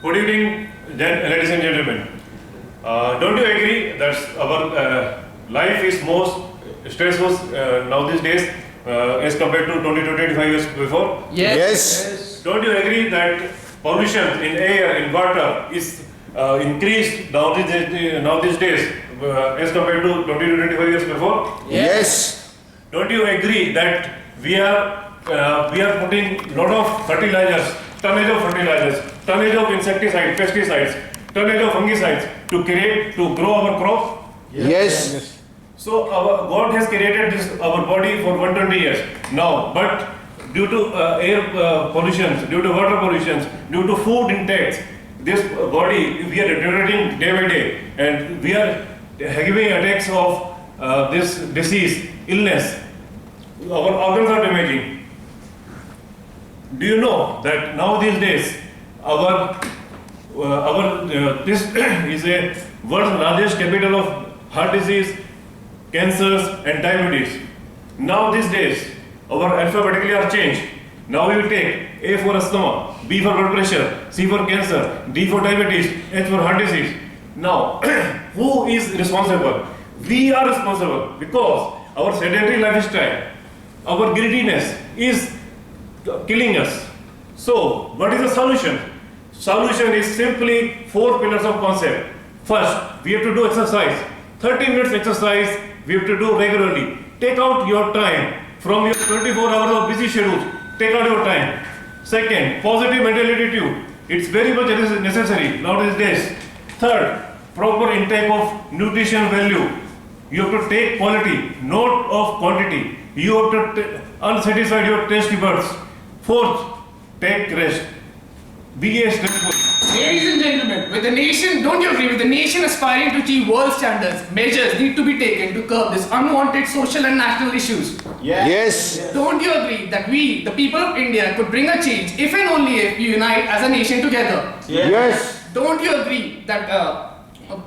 Good evening, ladies and gentlemen. Don't you agree that our life is most stressful now these days as compared to 20 to 25 years before? Yes. Don't you agree that pollution in air, in water is increased now these days as compared to 20 to 25 years before? Yes. Don't you agree that we are putting lot of fertilizers, tonnage of fertilizers, tonnage of insecticides, pesticides, tonnage of fungicides to grow our crop? Yes. So our God has created our body for 120 years now, but due to air pollution, due to water pollution, due to food intakes, this body we are deteriorating day by day, and we are having attacks of this disease, illness. Our organs are damaging. Do you know that now these days this is a world's largest capital of heart disease, cancers and diabetes. Now these days our alphabetically are changed. Now we will take A for asthma, B for blood pressure, C for cancer, D for diabetes, H for heart disease. Now who is responsible? We are responsible because our sedentary lifestyle, our greediness is killing us. So what is the solution? Solution is simply 4 pillars of concept. First, we have to do exercise. 30 minutes exercise we have to do regularly. Take out your time from your 24 hours of busy schedules. Take out your time. Second, positive mental attitude. It's very much necessary nowadays. Third, proper intake of nutrition value. You have to take quality, not of quantity. You have to unsatisfied your taste buds. Fourth, take rest. Be a stressful. Ladies and gentlemen, with the nation, don't you agree, with the nation aspiring to achieve world standards, measures need to be taken to curb this unwanted social and national issues. Yes. Don't you agree that we, the people of India, could bring a change if and only if we unite as a nation together? Yes. Don't you agree that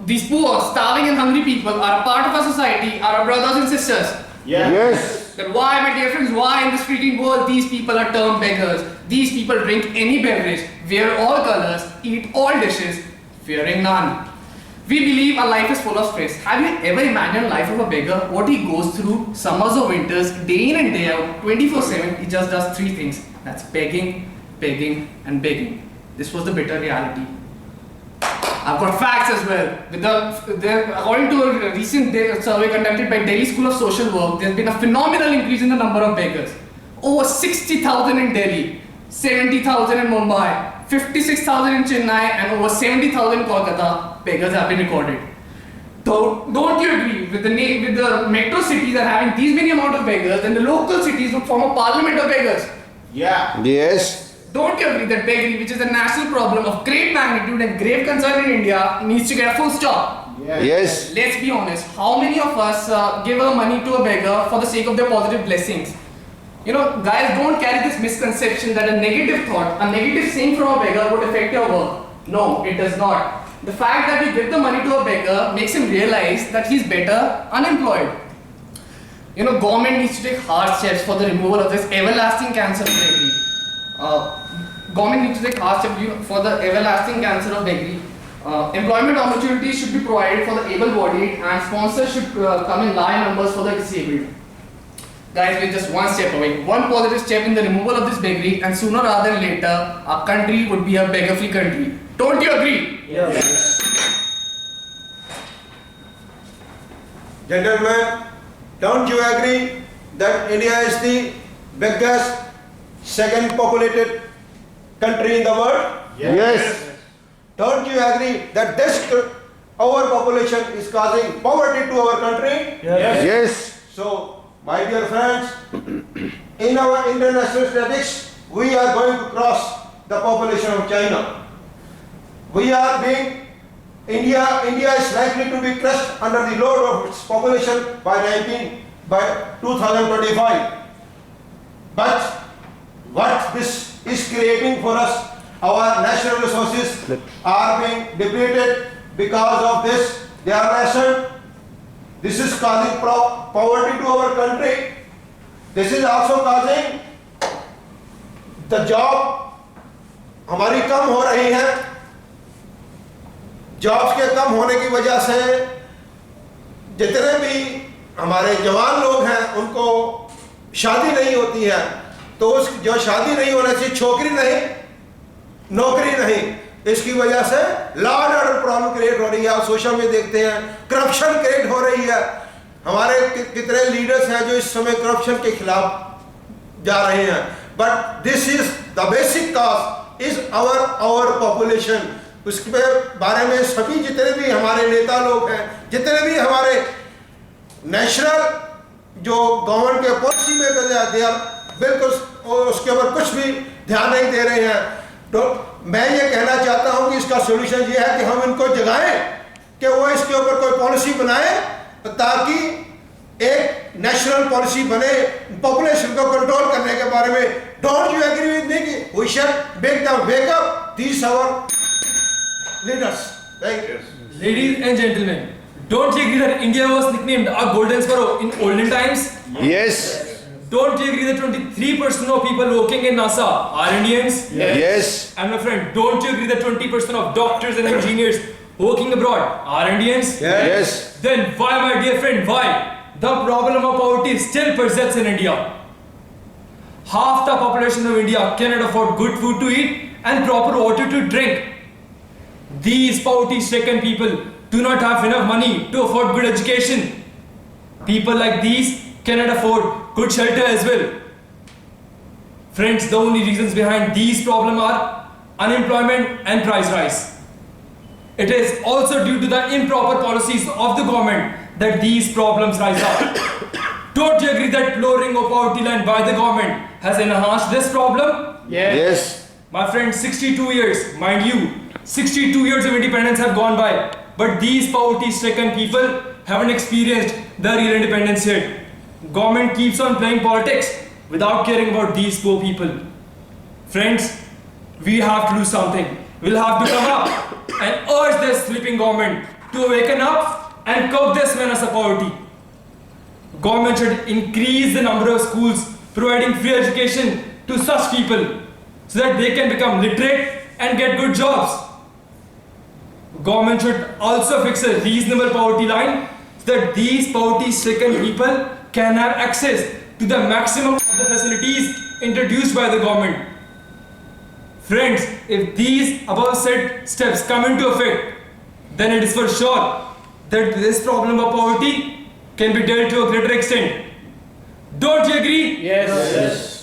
these poor, starving and hungry people are a part of our society, are our brothers and sisters? Yes. Then why, my dear friends, why in this freaking world these people are termed beggars? These people drink any beverage, wear all colors, eat all dishes, fearing none. We believe our life is full of stress. Have you ever imagined life of a beggar? What he goes through, summers or winters, day in and day out, 24/7, he just does 3 things. That's begging, begging and begging. This was the bitter reality. I've got facts as well. According to a recent survey conducted by Delhi School of Social Work, there's been a phenomenal increase in the number of beggars. Over 60,000 in Delhi, 70,000 in Mumbai, 56,000 in Chennai, and over 70,000 in Kolkata. Beggars have been recorded. Don't you agree with the metro cities are having these many amount of beggars, then the local cities would form a parliament of beggars? Yes. Don't you agree that beggary, which is a national problem of great magnitude and grave concern in India, needs to get a full stop? Yes. Let's be honest, how many of us give our money to a beggar for the sake of their positive blessings? You know, guys, don't carry this misconception that a negative thought, a negative saying from a beggar would affect your work. No, it does not. The fact that we give the money to a beggar makes him realize that he's better unemployed. You know, government needs to take hard steps for the removal of this everlasting cancer of beggary. Government needs to take hard steps for the everlasting cancer of beggary. Employment opportunities should be provided for the able-bodied, and sponsors should come in large numbers for the disabled. Guys, we're just one step away. One positive step in the removal of this beggary, and sooner rather than later, our country would be a beggar-free country. Don't you agree? Yes. Gentlemen, don't you agree that India is the biggest, second populated country in the world? Yes. Don't you agree that this overpopulation is causing poverty to our country? Yes. So, my dear friends, in our international statistics, we are going to cross the population of China. India is likely to be crushed under the load of its population by 2025. But what this is creating for us, our natural resources are being depleted because of this. They are rationed. This is causing poverty to our country. This is also causing the job हमारी कम हो रही है, jobs के कम होने की वजह से जितने भी हमारे जवान लोग हैं उनको शादी नहीं होती है, तो उस जो शादी नहीं होने से छोकरी नहीं, नौकरी नहीं, इसकी वजह से law and order problem create हो रही है। आप सोशल में देखते हैं करप्शन क्रिएट हो रही है। हमारे कितने लीडर्स हैं जो इस समय करप्शन के खिलाफ जा रहे हैं। But this is the basic cause is our population. उसके बारे में सभी जितने भी हमारे नेता लोग हैं, जितने भी हमारे नेशनल जो गवर्नमेंट के पॉलिसी मेकर हैं, बिल्कुल उसके ऊपर कुछ भी ध्यान नहीं दे रहे हैं। तो मैं ये कहना चाहता हूं कि इसका सोल्यूशन ये है कि हम इनको जगाएं कि वो इसके ऊपर कोई पॉलिसी बनाए ताकि एक नेशनल पॉलिसी बने पॉपुलेशन को कंट्रोल करने के बारे में। Don't you agree with me कि we should make them wake up these our leaders? Thank you. Ladies and gentlemen, don't you agree that India was nicknamed a golden sparrow in olden times? Yes. Don't you agree that 23% of people working in NASA are Indians? Yes. And my friend, don't you agree that 20% of doctors and engineers working abroad are Indians? Yes. Then why, my dear friend, why the problem of poverty still persists in India? Half the population of India cannot afford good food to eat and proper water to drink. These poverty-stricken people do not have enough money to afford good education. People like these cannot afford good shelter as well. Friends, the only reasons behind these problems are unemployment and price rise. It is also due to the improper policies of the government that these problems rise up. Don't you agree that lowering of poverty line by the government has enhanced this problem? Yes. My friend, 62 years, mind you, 62 years of independence have gone by, but these poverty-stricken people haven't experienced the real independence yet. Government keeps on playing politics without caring about these poor people. Friends, we have to do something. We'll have to come up and urge this sleeping government to awaken up and curb this menace of poverty. Government should increase the number of schools providing free education to such people so that they can become literate and get good jobs. Government should also fix a reasonable poverty line so that these poverty-stricken people can have access to the maximum of the facilities introduced by the government. Friends, if these above said steps come into effect, then it is for sure that this problem of poverty can be dealt to a greater extent. Don't you agree? Yes.